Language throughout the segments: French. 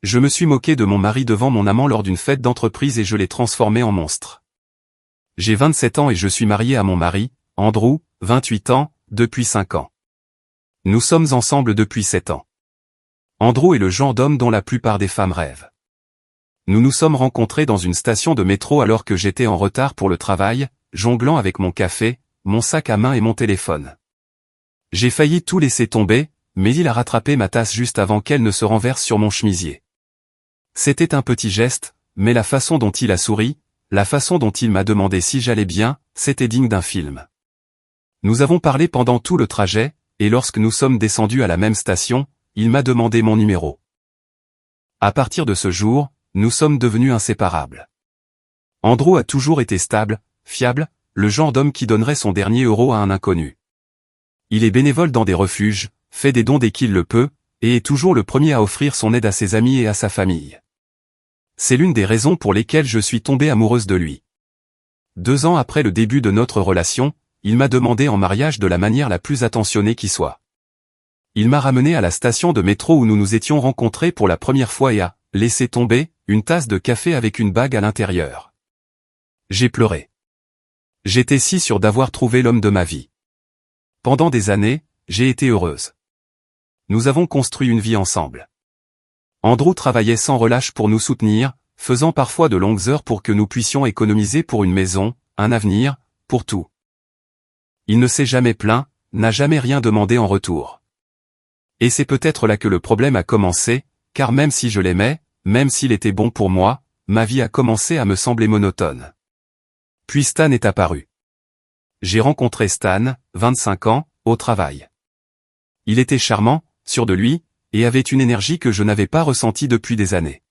Je me suis moqué de mon mari devant mon amant lors d'une fête d'entreprise et je l'ai transformé en monstre. J'ai 27 ans et je suis marié à mon mari, Andrew, 28 ans, depuis 5 ans. Nous sommes ensemble depuis 7 ans. Andrew est le genre d'homme dont la plupart des femmes rêvent. Nous nous sommes rencontrés dans une station de métro alors que j'étais en retard pour le travail, jonglant avec mon café, mon sac à main et mon téléphone. J'ai failli tout laisser tomber, mais il a rattrapé ma tasse juste avant qu'elle ne se renverse sur mon chemisier. C'était un petit geste, mais la façon dont il a souri, la façon dont il m'a demandé si j'allais bien, c'était digne d'un film. Nous avons parlé pendant tout le trajet, et lorsque nous sommes descendus à la même station, il m'a demandé mon numéro. À partir de ce jour, nous sommes devenus inséparables. Andrew a toujours été stable, fiable, le genre d'homme qui donnerait son dernier euro à un inconnu. Il est bénévole dans des refuges, fait des dons dès qu'il le peut, et est toujours le premier à offrir son aide à ses amis et à sa famille. C'est l'une des raisons pour lesquelles je suis tombée amoureuse de lui. 2 ans après le début de notre relation, il m'a demandé en mariage de la manière la plus attentionnée qui soit. Il m'a ramené à la station de métro où nous nous étions rencontrés pour la première fois et a laissé tomber une tasse de café avec une bague à l'intérieur. J'ai pleuré. J'étais si sûre d'avoir trouvé l'homme de ma vie. Pendant des années, j'ai été heureuse. Nous avons construit une vie ensemble. Andrew travaillait sans relâche pour nous soutenir, faisant parfois de longues heures pour que nous puissions économiser pour une maison, un avenir, pour tout. Il ne s'est jamais plaint, n'a jamais rien demandé en retour. Et c'est peut-être là que le problème a commencé, car même si je l'aimais, même s'il était bon pour moi, ma vie a commencé à me sembler monotone. Puis Stan est apparu. J'ai rencontré Stan, 25 ans, au travail. Il était charmant, sûr de lui, et avait une énergie que je n'avais pas ressentie depuis des années.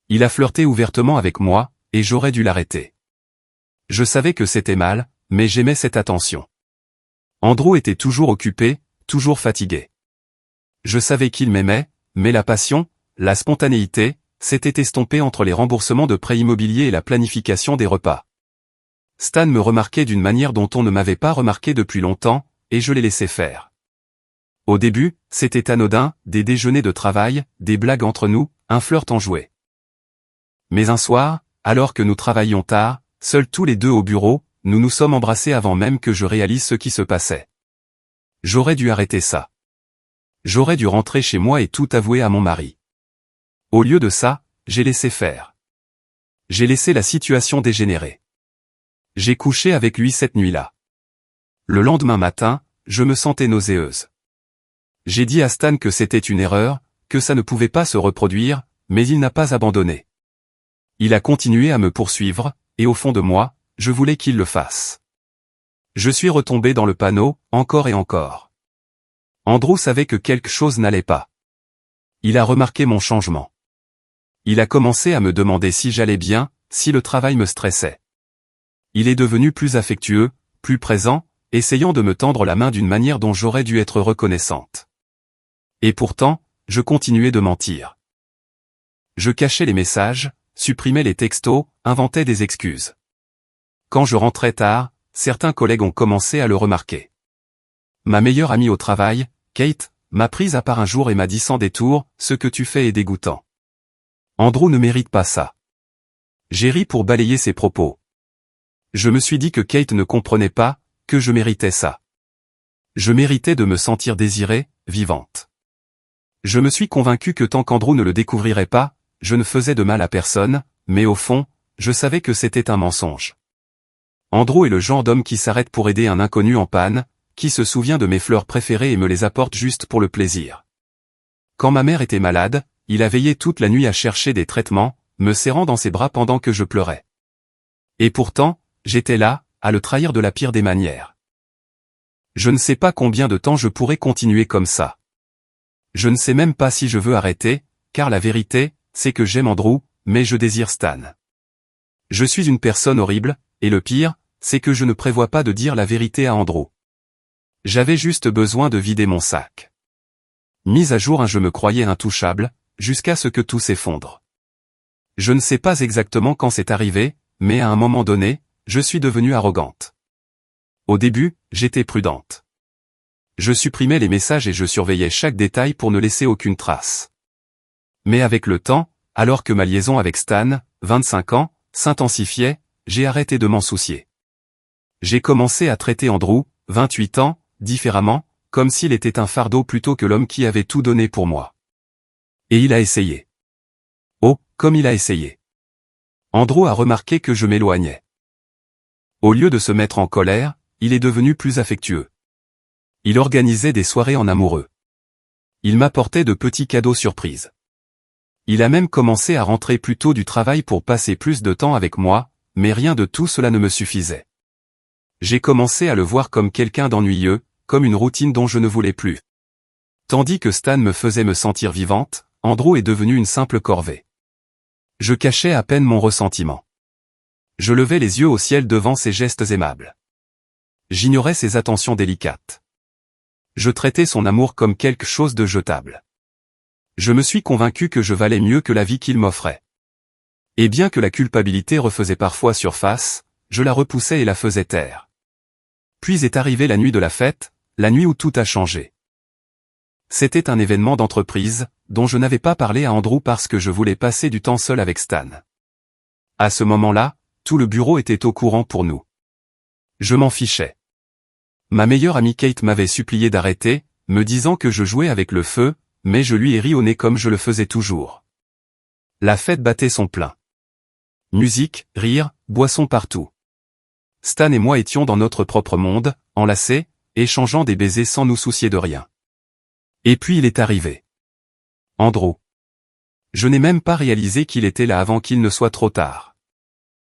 Il a flirté ouvertement avec moi, et j'aurais dû l'arrêter. Je savais que c'était mal, mais j'aimais cette attention. Andrew était toujours occupé, toujours fatigué. Je savais qu'il m'aimait, mais la passion, la spontanéité, s'était estompée entre les remboursements de prêts immobiliers et la planification des repas. Stan me remarquait d'une manière dont on ne m'avait pas remarqué depuis longtemps, et je l'ai laissé faire. Au début, c'était anodin, des déjeuners de travail, des blagues entre nous, un flirt enjoué. Mais un soir, alors que nous travaillions tard, seuls tous les deux au bureau, nous nous sommes embrassés avant même que je réalise ce qui se passait. J'aurais dû arrêter ça. J'aurais dû rentrer chez moi et tout avouer à mon mari. Au lieu de ça, j'ai laissé faire. J'ai laissé la situation dégénérer. J'ai couché avec lui cette nuit-là. Le lendemain matin, je me sentais nauséeuse. J'ai dit à Stan que c'était une erreur, que ça ne pouvait pas se reproduire, mais il n'a pas abandonné. Il a continué à me poursuivre, et au fond de moi, je voulais qu'il le fasse. Je suis retombé dans le panneau, encore et encore. Andrew savait que quelque chose n'allait pas. Il a remarqué mon changement. Il a commencé à me demander si j'allais bien, si le travail me stressait. Il est devenu plus affectueux, plus présent, essayant de me tendre la main d'une manière dont j'aurais dû être reconnaissante. Et pourtant, je continuais de mentir. Je cachais les messages, supprimais les textos, inventais des excuses. Quand je rentrais tard, certains collègues ont commencé à le remarquer. Ma meilleure amie au travail, Kate, m'a prise à part un jour et m'a dit sans détour, « Ce que tu fais est dégoûtant. Andrew ne mérite pas ça. » J'ai ri pour balayer ses propos. Je me suis dit que Kate ne comprenait pas, que je méritais ça. Je méritais de me sentir désirée, vivante. Je me suis convaincu que tant qu'Andrew ne le découvrirait pas, je ne faisais de mal à personne, mais au fond, je savais que c'était un mensonge. Andrew est le genre d'homme qui s'arrête pour aider un inconnu en panne, qui se souvient de mes fleurs préférées et me les apporte juste pour le plaisir. Quand ma mère était malade, il a veillé toute la nuit à chercher des traitements, me serrant dans ses bras pendant que je pleurais. Et pourtant, j'étais là, à le trahir de la pire des manières. Je ne sais pas combien de temps je pourrais continuer comme ça. Je ne sais même pas si je veux arrêter, car la vérité, c'est que j'aime Andrew, mais je désire Stan. Je suis une personne horrible, et le pire, c'est que je ne prévois pas de dire la vérité à Andrew. J'avais juste besoin de vider mon sac. Mis à jour je me croyais intouchable, jusqu'à ce que tout s'effondre. Je ne sais pas exactement quand c'est arrivé, mais à un moment donné, je suis devenue arrogante. Au début, j'étais prudente. Je supprimais les messages et je surveillais chaque détail pour ne laisser aucune trace. Mais avec le temps, alors que ma liaison avec Stan, 25 ans, s'intensifiait, j'ai arrêté de m'en soucier. J'ai commencé à traiter Andrew, 28 ans, différemment, comme s'il était un fardeau plutôt que l'homme qui avait tout donné pour moi. Et il a essayé. Oh, comme il a essayé. Andrew a remarqué que je m'éloignais. Au lieu de se mettre en colère, il est devenu plus affectueux. Il organisait des soirées en amoureux. Il m'apportait de petits cadeaux surprises. Il a même commencé à rentrer plus tôt du travail pour passer plus de temps avec moi, mais rien de tout cela ne me suffisait. J'ai commencé à le voir comme quelqu'un d'ennuyeux, comme une routine dont je ne voulais plus. Tandis que Stan me faisait me sentir vivante, Andrew est devenu une simple corvée. Je cachais à peine mon ressentiment. Je levais les yeux au ciel devant ses gestes aimables. J'ignorais ses attentions délicates. Je traitais son amour comme quelque chose de jetable. Je me suis convaincu que je valais mieux que la vie qu'il m'offrait. Et bien que la culpabilité refaisait parfois surface, je la repoussais et la faisais taire. Puis est arrivée la nuit de la fête, la nuit où tout a changé. C'était un événement d'entreprise, dont je n'avais pas parlé à Andrew parce que je voulais passer du temps seul avec Stan. À ce moment-là, tout le bureau était au courant pour nous. Je m'en fichais. Ma meilleure amie Kate m'avait supplié d'arrêter, me disant que je jouais avec le feu, mais je lui ai ri au nez comme je le faisais toujours. La fête battait son plein. Musique, rire, boissons partout. Stan et moi étions dans notre propre monde, enlacés, échangeant des baisers sans nous soucier de rien. Et puis il est arrivé. Andrew. Je n'ai même pas réalisé qu'il était là avant qu'il ne soit trop tard.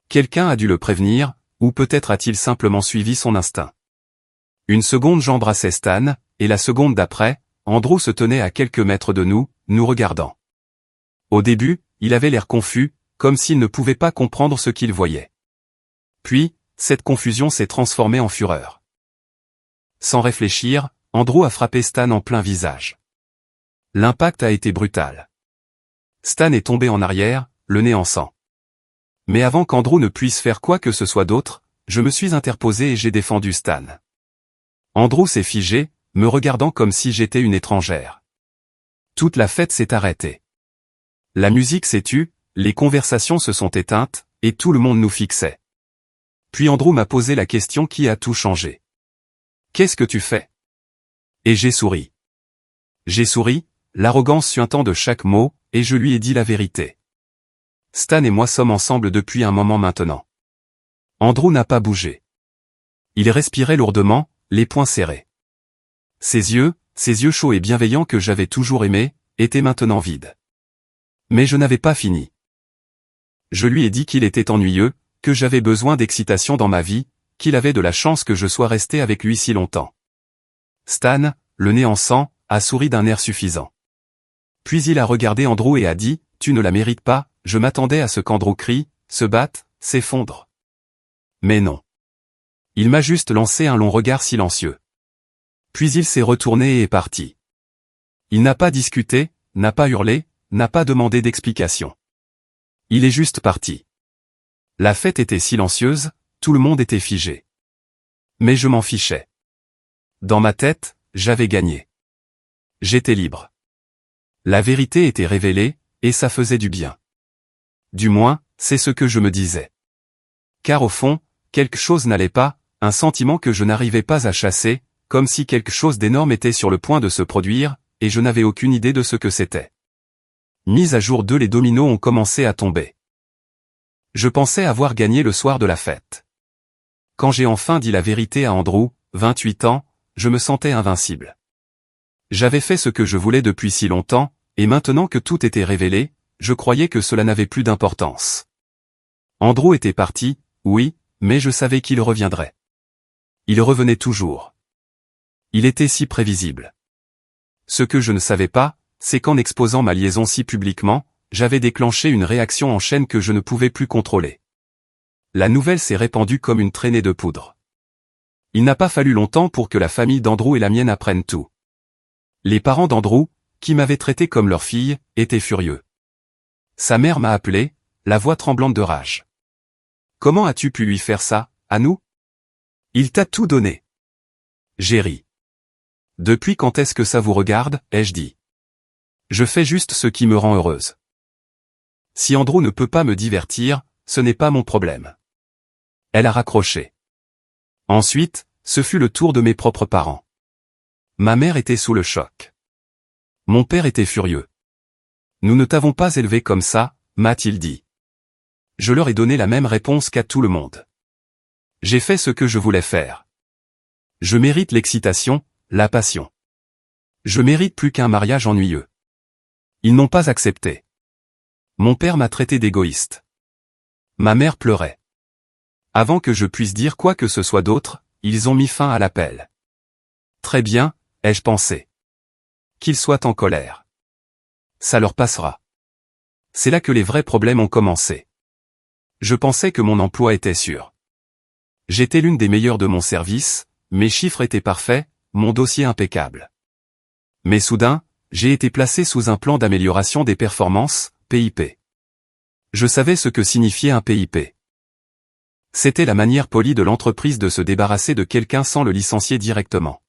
Quelqu'un a dû le prévenir, ou peut-être a-t-il simplement suivi son instinct. Une seconde j'embrassais Stan, et la seconde d'après, Andrew se tenait à quelques mètres de nous, nous regardant. Au début, il avait l'air confus, comme s'il ne pouvait pas comprendre ce qu'il voyait. Puis, cette confusion s'est transformée en fureur. Sans réfléchir, Andrew a frappé Stan en plein visage. L'impact a été brutal. Stan est tombé en arrière, le nez en sang. Mais avant qu'Andrew ne puisse faire quoi que ce soit d'autre, je me suis interposé et j'ai défendu Stan. Andrew s'est figé, me regardant comme si j'étais une étrangère. Toute la fête s'est arrêtée. La musique s'est tue, les conversations se sont éteintes, et tout le monde nous fixait. Puis Andrew m'a posé la question qui a tout changé. « Qu'est-ce que tu fais ?» Et j'ai souri. J'ai souri, l'arrogance suintant de chaque mot, et je lui ai dit la vérité. Stan et moi sommes ensemble depuis un moment maintenant. Andrew n'a pas bougé. Il respirait lourdement, les poings serrés. Ses yeux chauds et bienveillants que j'avais toujours aimés, étaient maintenant vides. Mais je n'avais pas fini. Je lui ai dit qu'il était ennuyeux, que j'avais besoin d'excitation dans ma vie, qu'il avait de la chance que je sois resté avec lui si longtemps. Stan, le nez en sang, a souri d'un air suffisant. Puis il a regardé Andrew et a dit, « Tu ne la mérites pas », je m'attendais à ce qu'Andrew crie, se batte, s'effondre. Mais non. Il m'a juste lancé un long regard silencieux. Puis il s'est retourné et est parti. Il n'a pas discuté, n'a pas hurlé, n'a pas demandé d'explication. Il est juste parti. La fête était silencieuse, tout le monde était figé. Mais je m'en fichais. Dans ma tête, j'avais gagné. J'étais libre. La vérité était révélée, et ça faisait du bien. Du moins, c'est ce que je me disais. Car au fond, quelque chose n'allait pas, un sentiment que je n'arrivais pas à chasser, comme si quelque chose d'énorme était sur le point de se produire, et je n'avais aucune idée de ce que c'était. Mis à jour 2, les dominos ont commencé à tomber. Je pensais avoir gagné le soir de la fête. Quand j'ai enfin dit la vérité à Andrew, 28 ans, je me sentais invincible. J'avais fait ce que je voulais depuis si longtemps, et maintenant que tout était révélé, je croyais que cela n'avait plus d'importance. Andrew était parti, oui, mais je savais qu'il reviendrait. Il revenait toujours. Il était si prévisible. Ce que je ne savais pas, c'est qu'en exposant ma liaison si publiquement, j'avais déclenché une réaction en chaîne que je ne pouvais plus contrôler. La nouvelle s'est répandue comme une traînée de poudre. Il n'a pas fallu longtemps pour que la famille d'Andrew et la mienne apprennent tout. Les parents d'Andrew, qui m'avaient traité comme leur fille, étaient furieux. Sa mère m'a appelé, la voix tremblante de rage. « Comment as-tu pu lui faire ça, à nous ? Il t'a tout donné. » J'ai ri. « Depuis quand est-ce que ça vous regarde ?» ai-je dit. Je fais juste ce qui me rend heureuse. Si Andrew ne peut pas me divertir, ce n'est pas mon problème. Elle a raccroché. Ensuite, ce fut le tour de mes propres parents. Ma mère était sous le choc. Mon père était furieux. Nous ne t'avons pas élevé comme ça, m'a-t-il dit. Je leur ai donné la même réponse qu'à tout le monde. J'ai fait ce que je voulais faire. Je mérite l'excitation, la passion. Je mérite plus qu'un mariage ennuyeux. Ils n'ont pas accepté. Mon père m'a traité d'égoïste. Ma mère pleurait. Avant que je puisse dire quoi que ce soit d'autre, ils ont mis fin à l'appel. Très bien, ai-je pensé. Qu'ils soient en colère. Ça leur passera. C'est là que les vrais problèmes ont commencé. Je pensais que mon emploi était sûr. J'étais l'une des meilleures de mon service, mes chiffres étaient parfaits, mon dossier impeccable. Mais soudain, j'ai été placé sous un plan d'amélioration des performances, PIP. Je savais ce que signifiait un PIP. C'était la manière polie de l'entreprise de se débarrasser de quelqu'un sans le licencier directement.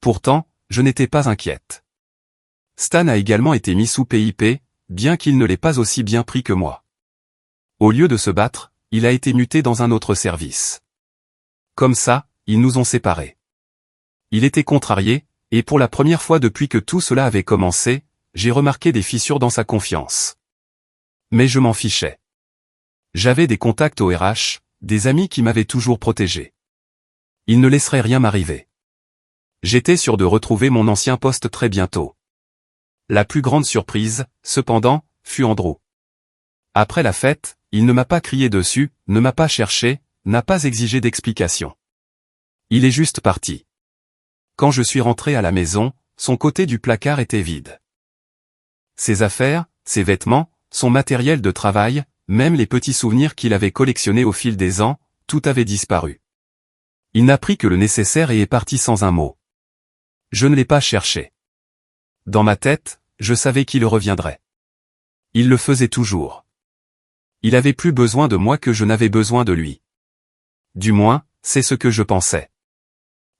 Pourtant, je n'étais pas inquiète. Stan a également été mis sous PIP, bien qu'il ne l'ait pas aussi bien pris que moi. Au lieu de se battre, il a été muté dans un autre service. Comme ça, ils nous ont séparés. Il était contrarié, et pour la première fois depuis que tout cela avait commencé, j'ai remarqué des fissures dans sa confiance. Mais je m'en fichais. J'avais des contacts au RH, des amis qui m'avaient toujours protégé. Ils ne laisseraient rien m'arriver. J'étais sûr de retrouver mon ancien poste très bientôt. La plus grande surprise, cependant, fut Andrew. Après la fête, il ne m'a pas crié dessus, ne m'a pas cherché, n'a pas exigé d'explication. Il est juste parti. Quand je suis rentré à la maison, son côté du placard était vide. Ses affaires, ses vêtements, son matériel de travail, même les petits souvenirs qu'il avait collectionnés au fil des ans, tout avait disparu. Il n'a pris que le nécessaire et est parti sans un mot. Je ne l'ai pas cherché. Dans ma tête, je savais qu'il reviendrait. Il le faisait toujours. Il avait plus besoin de moi que je n'avais besoin de lui. Du moins, c'est ce que je pensais.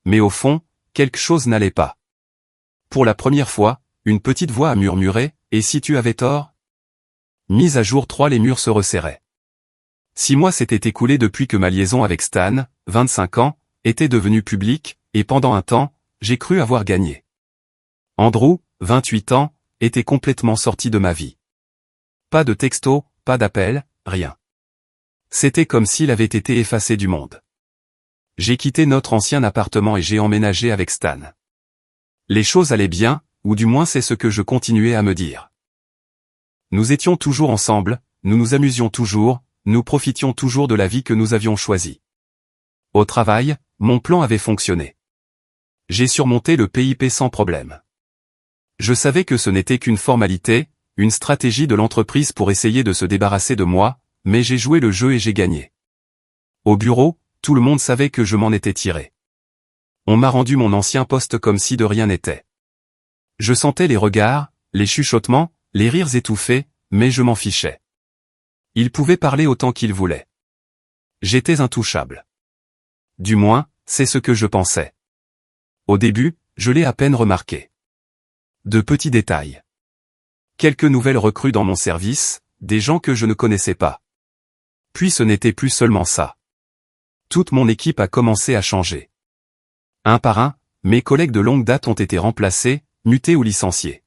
Mais au fond, quelque chose n'allait pas. Pour la première fois, une petite voix a murmuré, « Et si tu avais tort ?» Mise à jour 3, les murs se resserraient. 6 mois s'étaient écoulés depuis que ma liaison avec Stan, 25 ans, était devenue publique, et pendant un temps, j'ai cru avoir gagné. Andrew, 28 ans, était complètement sorti de ma vie. Pas de texto, pas d'appel, rien. C'était comme s'il avait été effacé du monde. J'ai quitté notre ancien appartement et j'ai emménagé avec Stan. Les choses allaient bien, ou du moins c'est ce que je continuais à me dire. Nous étions toujours ensemble, nous nous amusions toujours, nous profitions toujours de la vie que nous avions choisie. Au travail, mon plan avait fonctionné. J'ai surmonté le PIP sans problème. Je savais que ce n'était qu'une formalité, une stratégie de l'entreprise pour essayer de se débarrasser de moi, mais j'ai joué le jeu et j'ai gagné. Au bureau, tout le monde savait que je m'en étais tiré. On m'a rendu mon ancien poste comme si de rien n'était. Je sentais les regards, les chuchotements, les rires étouffés, mais je m'en fichais. Ils pouvaient parler autant qu'ils voulaient. J'étais intouchable. Du moins, c'est ce que je pensais. Au début, je l'ai à peine remarqué. De petits détails. Quelques nouvelles recrues dans mon service, des gens que je ne connaissais pas. Puis ce n'était plus seulement ça. Toute mon équipe a commencé à changer. Un par un, mes collègues de longue date ont été remplacés, mutés ou licenciés.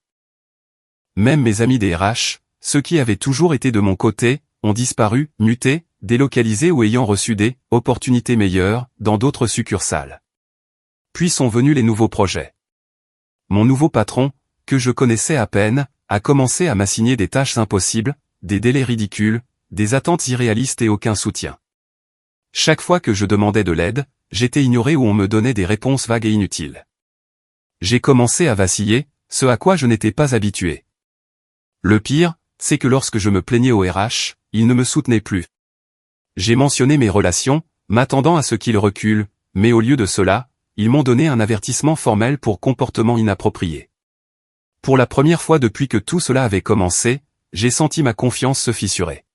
Même mes amis des RH, ceux qui avaient toujours été de mon côté, ont disparu, mutés, délocalisés ou ayant reçu des opportunités meilleures dans d'autres succursales. Puis sont venus les nouveaux projets. Mon nouveau patron, que je connaissais à peine, a commencé à m'assigner des tâches impossibles, des délais ridicules, des attentes irréalistes et aucun soutien. Chaque fois que je demandais de l'aide, j'étais ignoré ou on me donnait des réponses vagues et inutiles. J'ai commencé à vaciller, ce à quoi je n'étais pas habitué. Le pire, c'est que lorsque je me plaignais au RH, ils ne me soutenaient plus. J'ai mentionné mes relations, m'attendant à ce qu'ils reculent, mais au lieu de cela, ils m'ont donné un avertissement formel pour comportement inapproprié. Pour la première fois depuis que tout cela avait commencé, j'ai senti ma confiance se fissurer.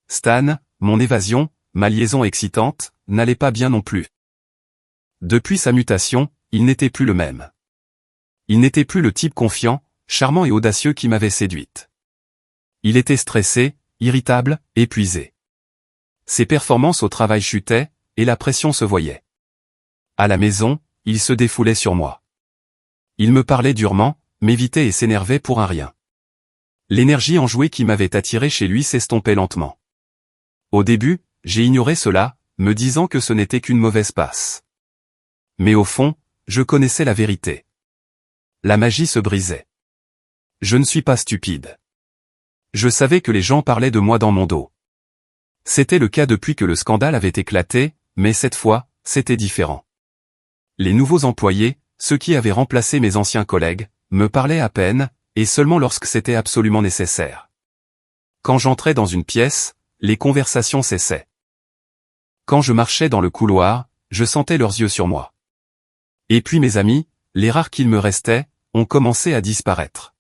Stan, mon évasion, ma liaison excitante, n'allait pas bien non plus. Depuis sa mutation, il n'était plus le même. Il n'était plus le type confiant, charmant et audacieux qui m'avait séduite. Il était stressé, irritable, épuisé. Ses performances au travail chutaient, et la pression se voyait. À la maison, il se défoulait sur moi. Il me parlait durement, m'évitait et s'énervait pour un rien. L'énergie enjouée qui m'avait attiré chez lui s'estompait lentement. Au début, j'ai ignoré cela, me disant que ce n'était qu'une mauvaise passe. Mais au fond, je connaissais la vérité. La magie se brisait. Je ne suis pas stupide. Je savais que les gens parlaient de moi dans mon dos. C'était le cas depuis que le scandale avait éclaté, mais cette fois, c'était différent. Les nouveaux employés, ceux qui avaient remplacé mes anciens collègues, me parlaient à peine, et seulement lorsque c'était absolument nécessaire. Quand j'entrais dans une pièce, les conversations cessaient. Quand je marchais dans le couloir, je sentais leurs yeux sur moi. Et puis mes amis, les rares qu'il me restait, ont commencé à disparaître.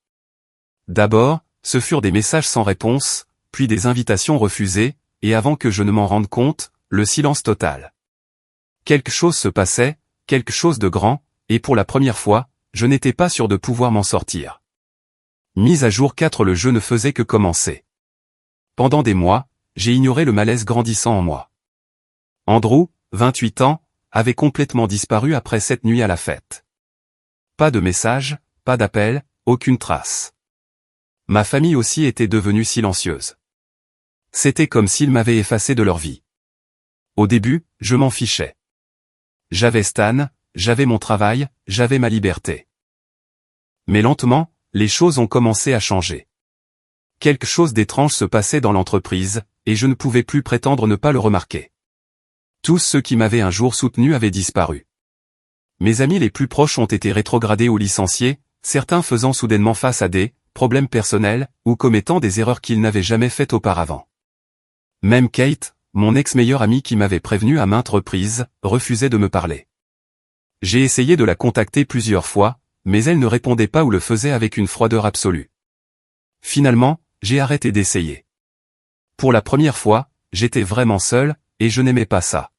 D'abord, ce furent des messages sans réponse, puis des invitations refusées, et avant que je ne m'en rende compte, le silence total. Quelque chose se passait, quelque chose de grand, et pour la première fois, je n'étais pas sûr de pouvoir m'en sortir. Mise à jour 4, le jeu ne faisait que commencer. Pendant des mois, j'ai ignoré le malaise grandissant en moi. Andrew, 28 ans, avait complètement disparu après cette nuit à la fête. Pas de message, pas d'appel, aucune trace. Ma famille aussi était devenue silencieuse. C'était comme s'ils m'avaient effacé de leur vie. Au début, je m'en fichais. J'avais Stan, j'avais mon travail, j'avais ma liberté. Mais lentement, les choses ont commencé à changer. Quelque chose d'étrange se passait dans l'entreprise, et je ne pouvais plus prétendre ne pas le remarquer. Tous ceux qui m'avaient un jour soutenu avaient disparu. Mes amis les plus proches ont été rétrogradés ou licenciés, certains faisant soudainement face à des problèmes personnels, ou commettant des erreurs qu'ils n'avaient jamais faites auparavant. Même Kate, mon ex-meilleure amie qui m'avait prévenu à maintes reprises, refusait de me parler. J'ai essayé de la contacter plusieurs fois, mais elle ne répondait pas ou le faisait avec une froideur absolue. Finalement, j'ai arrêté d'essayer. Pour la première fois, j'étais vraiment seul, et je n'aimais pas ça.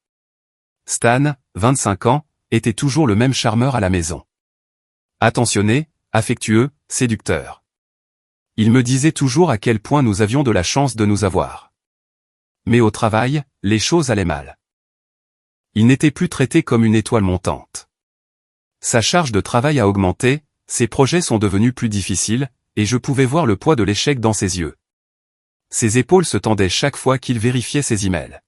Stan, 25 ans, était toujours le même charmeur à la maison. Attentionné, affectueux, séducteur. Il me disait toujours à quel point nous avions de la chance de nous avoir. Mais au travail, les choses allaient mal. Il n'était plus traité comme une étoile montante. Sa charge de travail a augmenté, ses projets sont devenus plus difficiles, et je pouvais voir le poids de l'échec dans ses yeux. Ses épaules se tendaient chaque fois qu'il vérifiait ses emails.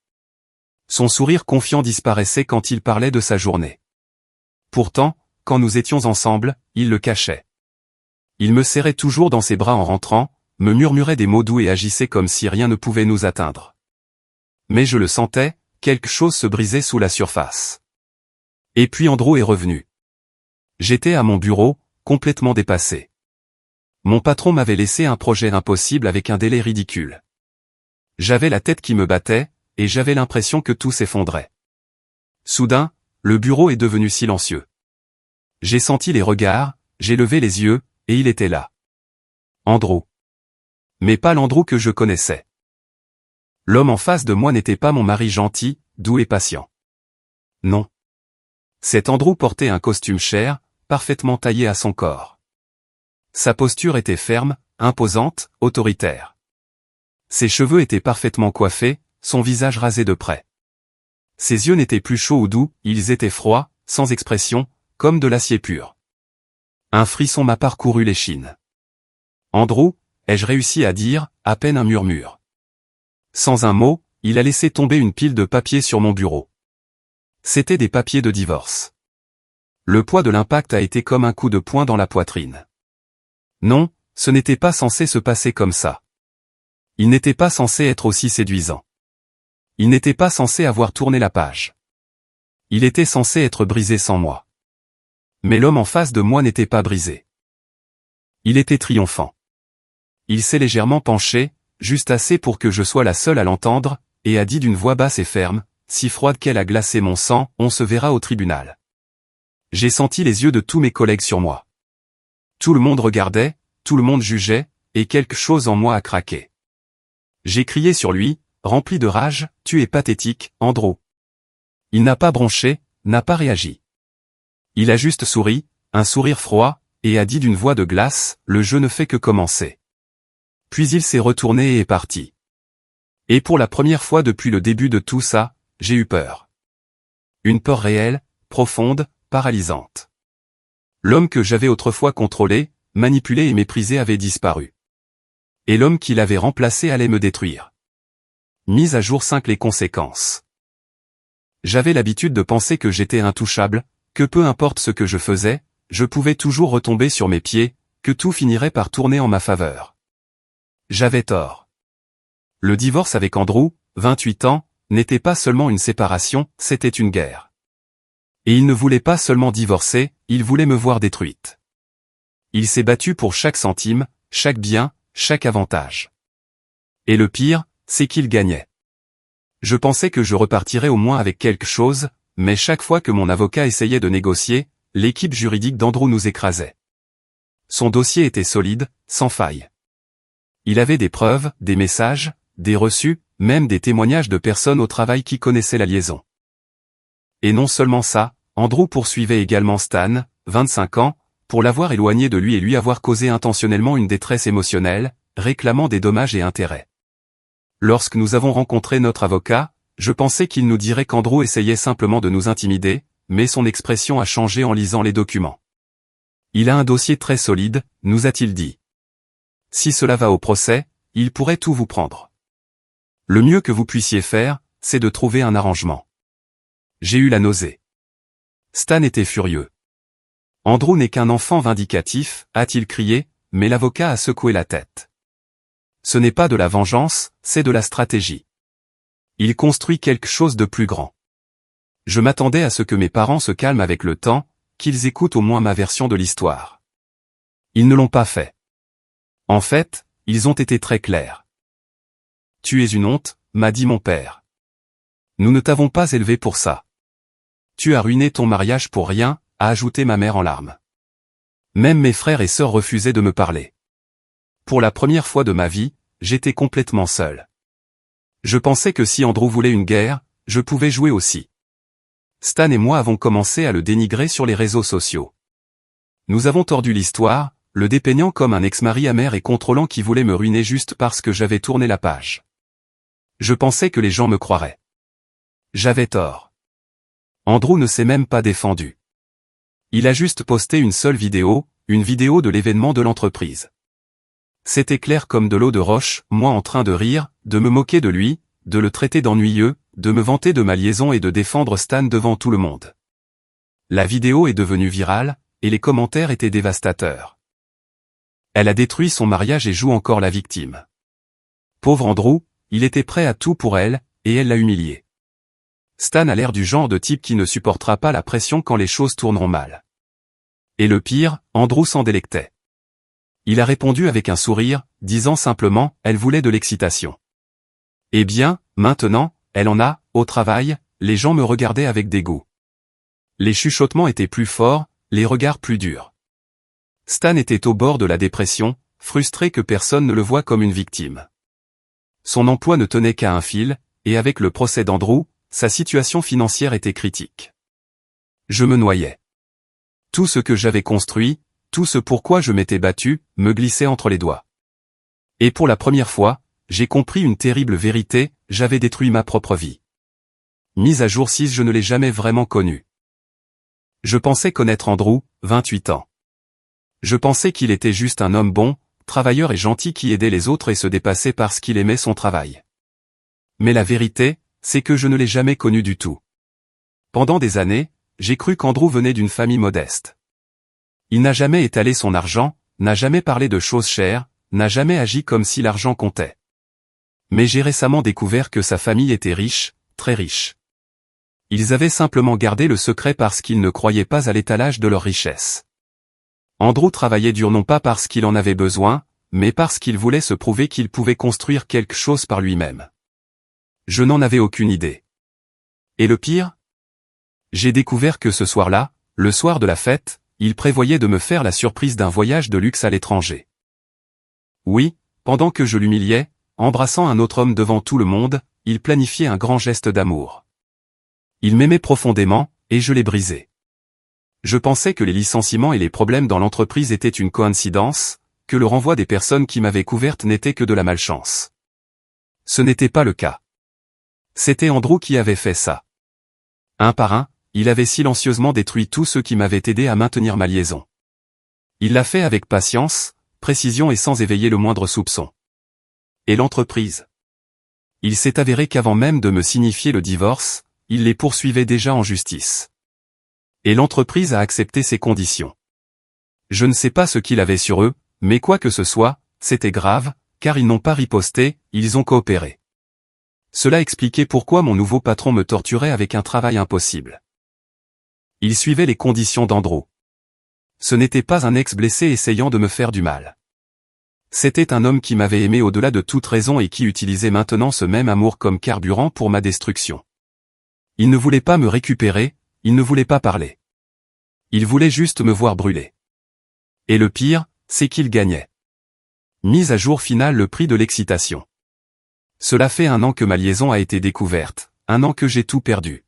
Son sourire confiant disparaissait quand il parlait de sa journée. Pourtant, quand nous étions ensemble, il le cachait. Il me serrait toujours dans ses bras en rentrant, me murmurait des mots doux et agissait comme si rien ne pouvait nous atteindre. Mais je le sentais, quelque chose se brisait sous la surface. Et puis Andrew est revenu. J'étais à mon bureau, complètement dépassé. Mon patron m'avait laissé un projet impossible avec un délai ridicule. J'avais la tête qui me battait, et j'avais l'impression que tout s'effondrait. Soudain, le bureau est devenu silencieux. J'ai senti les regards, j'ai levé les yeux, et il était là. Andrew. Mais pas l'Andrew que je connaissais. L'homme en face de moi n'était pas mon mari gentil, doux et patient. Non. Cet Andrew portait un costume cher, parfaitement taillé à son corps. Sa posture était ferme, imposante, autoritaire. Ses cheveux étaient parfaitement coiffés, son visage rasé de près. Ses yeux n'étaient plus chauds ou doux, ils étaient froids, sans expression, comme de l'acier pur. Un frisson m'a parcouru l'échine. Andrew, ai-je réussi à dire, à peine un murmure. Sans un mot, il a laissé tomber une pile de papiers sur mon bureau. C'étaient des papiers de divorce. Le poids de l'impact a été comme un coup de poing dans la poitrine. Non, ce n'était pas censé se passer comme ça. Il n'était pas censé être aussi séduisant. Il n'était pas censé avoir tourné la page. Il était censé être brisé sans moi. Mais l'homme en face de moi n'était pas brisé. Il était triomphant. Il s'est légèrement penché, juste assez pour que je sois la seule à l'entendre, et a dit d'une voix basse et ferme, si froide qu'elle a glacé mon sang, on se verra au tribunal. J'ai senti les yeux de tous mes collègues sur moi. Tout le monde regardait, tout le monde jugeait, et quelque chose en moi a craqué. J'ai crié sur lui, rempli de rage, tu es pathétique, Andrew. Il n'a pas bronché, n'a pas réagi. Il a juste souri, un sourire froid, et a dit d'une voix de glace, « Le jeu ne fait que commencer. » Puis il s'est retourné et est parti. Et pour la première fois depuis le début de tout ça, j'ai eu peur. Une peur réelle, profonde, paralysante. L'homme que j'avais autrefois contrôlé, manipulé et méprisé avait disparu. Et l'homme qui l'avait remplacé allait me détruire. Mise à jour 5 les conséquences. J'avais l'habitude de penser que j'étais intouchable, que peu importe ce que je faisais, je pouvais toujours retomber sur mes pieds, que tout finirait par tourner en ma faveur. J'avais tort. Le divorce avec Andrew, 28 ans, n'était pas seulement une séparation, c'était une guerre. Et il ne voulait pas seulement divorcer, il voulait me voir détruite. Il s'est battu pour chaque centime, chaque bien, chaque avantage. Et le pire, c'est qu'il gagnait. Je pensais que je repartirais au moins avec quelque chose, mais chaque fois que mon avocat essayait de négocier, l'équipe juridique d'Andrew nous écrasait. Son dossier était solide, sans faille. Il avait des preuves, des messages, des reçus, même des témoignages de personnes au travail qui connaissaient la liaison. Et non seulement ça, Andrew poursuivait également Stan, 25 ans, pour l'avoir éloigné de lui et lui avoir causé intentionnellement une détresse émotionnelle, réclamant des dommages et intérêts. Lorsque nous avons rencontré notre avocat, je pensais qu'il nous dirait qu'Andrew essayait simplement de nous intimider, mais son expression a changé en lisant les documents. Il a un dossier très solide, nous a-t-il dit. Si cela va au procès, il pourrait tout vous prendre. Le mieux que vous puissiez faire, c'est de trouver un arrangement. J'ai eu la nausée. Stan était furieux. Andrew n'est qu'un enfant vindicatif, a-t-il crié, mais l'avocat a secoué la tête. Ce n'est pas de la vengeance, c'est de la stratégie. Il construit quelque chose de plus grand. Je m'attendais à ce que mes parents se calment avec le temps, qu'ils écoutent au moins ma version de l'histoire. Ils ne l'ont pas fait. En fait, ils ont été très clairs. Tu es une honte, m'a dit mon père. Nous ne t'avons pas élevé pour ça. Tu as ruiné ton mariage pour rien, a ajouté ma mère en larmes. Même mes frères et sœurs refusaient de me parler. Pour la première fois de ma vie, j'étais complètement seul. Je pensais que si Andrew voulait une guerre, je pouvais jouer aussi. Stan et moi avons commencé à le dénigrer sur les réseaux sociaux. Nous avons tordu l'histoire, le dépeignant comme un ex-mari amer et contrôlant qui voulait me ruiner juste parce que j'avais tourné la page. Je pensais que les gens me croiraient. J'avais tort. Andrew ne s'est même pas défendu. Il a juste posté une seule vidéo, une vidéo de l'événement de l'entreprise. C'était clair comme de l'eau de roche, moi en train de rire, de me moquer de lui, de le traiter d'ennuyeux, de me vanter de ma liaison et de défendre Stan devant tout le monde. La vidéo est devenue virale, et les commentaires étaient dévastateurs. Elle a détruit son mariage et joue encore la victime. Pauvre Andrew, il était prêt à tout pour elle, et elle l'a humilié. Stan a l'air du genre de type qui ne supportera pas la pression quand les choses tourneront mal. Et le pire, Andrew s'en délectait. Il a répondu avec un sourire, disant simplement, elle voulait de l'excitation. Eh bien, maintenant, elle en a, au travail, les gens me regardaient avec dégoût. Les chuchotements étaient plus forts, les regards plus durs. Stan était au bord de la dépression, frustré que personne ne le voie comme une victime. Son emploi ne tenait qu'à un fil, et avec le procès d'Andrew, sa situation financière était critique. Je me noyais. Tout ce que j'avais construit, tout ce pourquoi je m'étais battu, me glissait entre les doigts. Et pour la première fois, j'ai compris une terrible vérité, j'avais détruit ma propre vie. Mise à jour 6 je ne l'ai jamais vraiment connu. Je pensais connaître Andrew, 28 ans. Je pensais qu'il était juste un homme bon, travailleur et gentil qui aidait les autres et se dépassait parce qu'il aimait son travail. Mais la vérité, c'est que je ne l'ai jamais connu du tout. Pendant des années, j'ai cru qu'Andrew venait d'une famille modeste. Il n'a jamais étalé son argent, n'a jamais parlé de choses chères, n'a jamais agi comme si l'argent comptait. Mais j'ai récemment découvert que sa famille était riche, très riche. Ils avaient simplement gardé le secret parce qu'ils ne croyaient pas à l'étalage de leur richesse. Andrew travaillait dur non pas parce qu'il en avait besoin, mais parce qu'il voulait se prouver qu'il pouvait construire quelque chose par lui-même. Je n'en avais aucune idée. Et le pire? J'ai découvert que ce soir-là, le soir de la fête, il prévoyait de me faire la surprise d'un voyage de luxe à l'étranger. Oui, pendant que je l'humiliais, embrassant un autre homme devant tout le monde, il planifiait un grand geste d'amour. Il m'aimait profondément, et je l'ai brisé. Je pensais que les licenciements et les problèmes dans l'entreprise étaient une coïncidence, que le renvoi des personnes qui m'avaient couverte n'était que de la malchance. Ce n'était pas le cas. C'était Andrew qui avait fait ça. Un par un, il avait silencieusement détruit tous ceux qui m'avaient aidé à maintenir ma liaison. Il l'a fait avec patience, précision et sans éveiller le moindre soupçon. Et l'entreprise? Il s'est avéré qu'avant même de me signifier le divorce, il les poursuivait déjà en justice. Et l'entreprise a accepté ses conditions. Je ne sais pas ce qu'il avait sur eux, mais quoi que ce soit, c'était grave, car ils n'ont pas riposté, ils ont coopéré. Cela expliquait pourquoi mon nouveau patron me torturait avec un travail impossible. Il suivait les conditions d'Andrew. Ce n'était pas un ex-blessé essayant de me faire du mal. C'était un homme qui m'avait aimé au-delà de toute raison et qui utilisait maintenant ce même amour comme carburant pour ma destruction. Il ne voulait pas me récupérer, il ne voulait pas parler. Il voulait juste me voir brûler. Et le pire, c'est qu'il gagnait. Mise à jour finale le prix de l'excitation. Cela fait 1 an que ma liaison a été découverte, 1 an que j'ai tout perdu.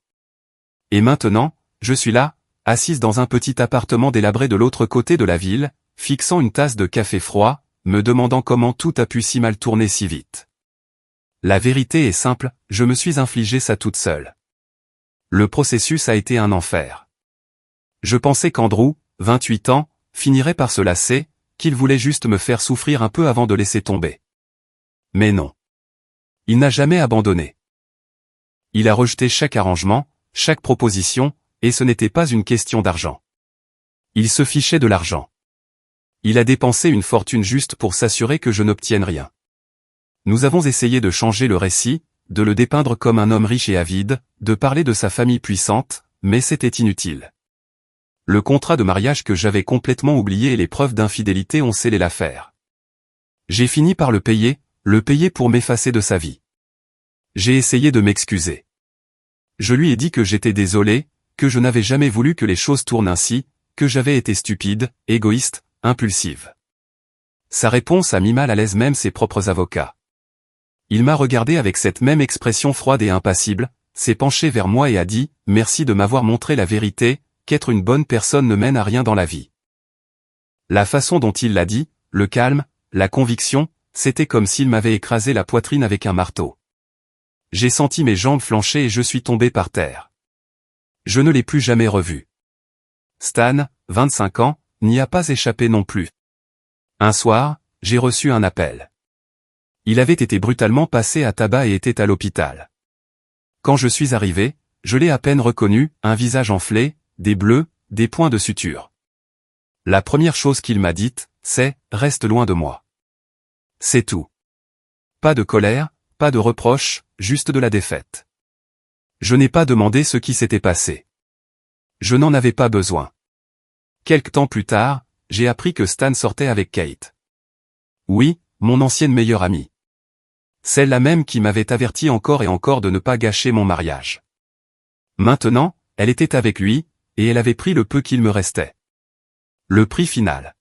Et maintenant, je suis là, assise dans un petit appartement délabré de l'autre côté de la ville, fixant une tasse de café froid, me demandant comment tout a pu si mal tourner si vite. La vérité est simple, je me suis infligé ça toute seule. Le processus a été un enfer. Je pensais qu'Andrew, 28 ans, finirait par se lasser, qu'il voulait juste me faire souffrir un peu avant de laisser tomber. Mais non. Il n'a jamais abandonné. Il a rejeté chaque arrangement, chaque proposition, et ce n'était pas une question d'argent. Il se fichait de l'argent. Il a dépensé une fortune juste pour s'assurer que je n'obtienne rien. Nous avons essayé de changer le récit, de le dépeindre comme un homme riche et avide, de parler de sa famille puissante, mais c'était inutile. Le contrat de mariage que j'avais complètement oublié et les preuves d'infidélité ont scellé l'affaire. J'ai fini par le payer pour m'effacer de sa vie. J'ai essayé de m'excuser. Je lui ai dit que j'étais désolé, que je n'avais jamais voulu que les choses tournent ainsi, que j'avais été stupide, égoïste, impulsive. Sa réponse a mis mal à l'aise même ses propres avocats. Il m'a regardé avec cette même expression froide et impassible, s'est penché vers moi et a dit « Merci de m'avoir montré la vérité, qu'être une bonne personne ne mène à rien dans la vie. » La façon dont il l'a dit, le calme, la conviction, c'était comme s'il m'avait écrasé la poitrine avec un marteau. J'ai senti mes jambes flancher et je suis tombé par terre. Je ne l'ai plus jamais revu. Stan, 25 ans, n'y a pas échappé non plus. Un soir, j'ai reçu un appel. Il avait été brutalement passé à tabac et était à l'hôpital. Quand je suis arrivé, je l'ai à peine reconnu, un visage enflé, des bleus, des points de suture. La première chose qu'il m'a dite, c'est « Reste loin de moi ». C'est tout. Pas de colère, pas de reproche, juste de la défaite. Je n'ai pas demandé ce qui s'était passé. Je n'en avais pas besoin. Quelque temps plus tard, j'ai appris que Stan sortait avec Kate. Oui, mon ancienne meilleure amie. Celle-là même qui m'avait averti encore et encore de ne pas gâcher mon mariage. Maintenant, elle était avec lui, et elle avait pris le peu qu'il me restait. Le prix final.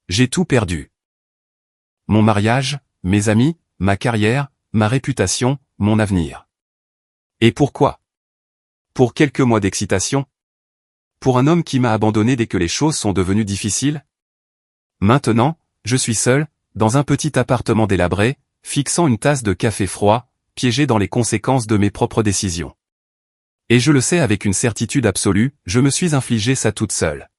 J'ai tout perdu. Mon mariage, mes amis, ma carrière, ma réputation, mon avenir. Et pourquoi? Pour quelques mois d'excitation? Pour un homme qui m'a abandonné dès que les choses sont devenues difficiles? Maintenant, je suis seul, dans un petit appartement délabré, fixant une tasse de café froid, piégé dans les conséquences de mes propres décisions. Et je le sais avec une certitude absolue, je me suis infligé ça toute seule.